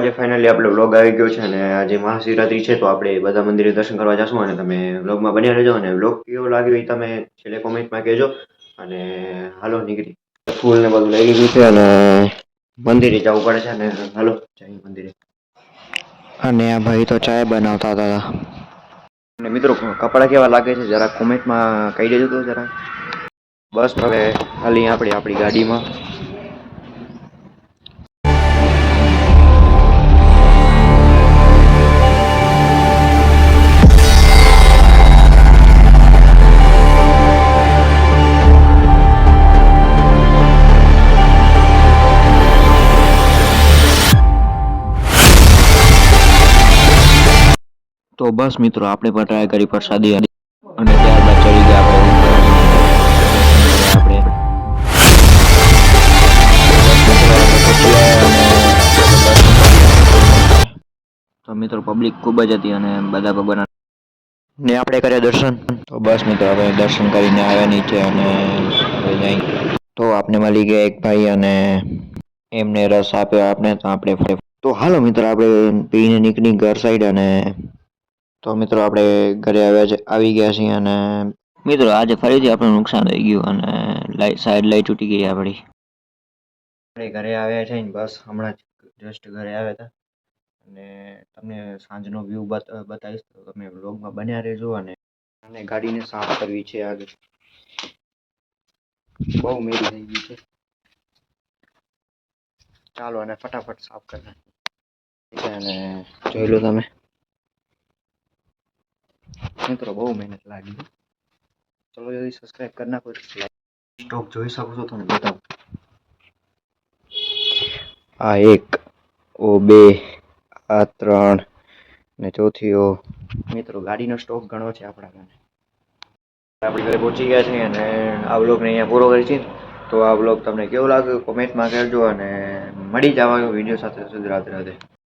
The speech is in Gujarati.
આજે ફાઇનલી આપણે વ્લોગ આવી ગયો છે અને આજે મહાશિવરાત્રી છે તો આપણે બધા મંદિરે દર્શન કરવા જશું અને તમે વ્લોગમાં બન્યા રહેજો અને વ્લોગ કેવો લાગ્યો એ તમે છેલ્લે કોમેન્ટમાં કહેજો અને હાલો નીકળી ફૂલ ને બધું લઈ લીધું છે અને મંદિરે જવું પડે છે અને હાલો જઈએ મંદિરે. અને આ ભાઈ તો ચાય બનાવતા હતા અને મિત્રો કપડાં કેવા લાગે છે જરા કોમેન્ટમાં કહી દેજો તો જરા. બસ હવે હાલી આપણી ગાડીમાં. તો બસ મિત્રો આપણે પણ ટ્રાય કરી પ્રસાદી અને ત્યારબાદ ચડી ગયા આપણે તો મિત્રો પબ્લિક ખૂબ જ હતી અને બધા ભગવાન ને આપણે કર્યા દર્શન. તો બસ મિત્રો હવે દર્શન કરીને આવ્યા નીચે અને હવે જઈ તો આપને મળી ગયા એક ભાઈ અને એમને રસ આપ્યો આપણે તો આપણે તો હાલો મિત્રો આપણે પીને નીકળી ઘર સાઈડ અને તો મિત્રો આપણે ઘરે આવી ગયા છીએ અને મિત્રો આજે ફરીથી આપણું નુકસાન થઈ ગયું અને લાઈટ તૂટી ગઈ આપણી. આપણે ઘરે આવ્યા છે ને બસ હમણાં જ જસ્ટ ઘરે આવ્યા હતા અને તમને સાંજનો વ્યૂ બતાવીશ તો તમે વ્લોગમાં બન્યા રહેજો અને ગાડીને સાફ કરવી છે આજે બહુ મેરી થઈ ગઈ છે. ચાલો અને ફટાફટ સાફ કરી નાખીએ અને જોઈ લો તમે મિત્રો બહુ મહેનત લાગી. ચલો જલ્દી સબસ્ક્રાઇબ કરી નાખો. સ્ટોક જોઈ શકો છો તમે બતાવો. આ એક ઓ બે આ ત્રણ ને ચોથી ઓ મિત્રો ગાડીનો સ્ટોક ઘણો છે આપણા પાસે. આપણે ઘરે પહોંચી ગયા છીએ અને આ વ્લોગને અહીંયા પૂરો કરી છે. તો આ વ્લોગ તમને કેવો લાગ્યો કોમેન્ટમાં કહેજો અને મળી જવાનો વિડીયો સાથે. રાધે રાધે.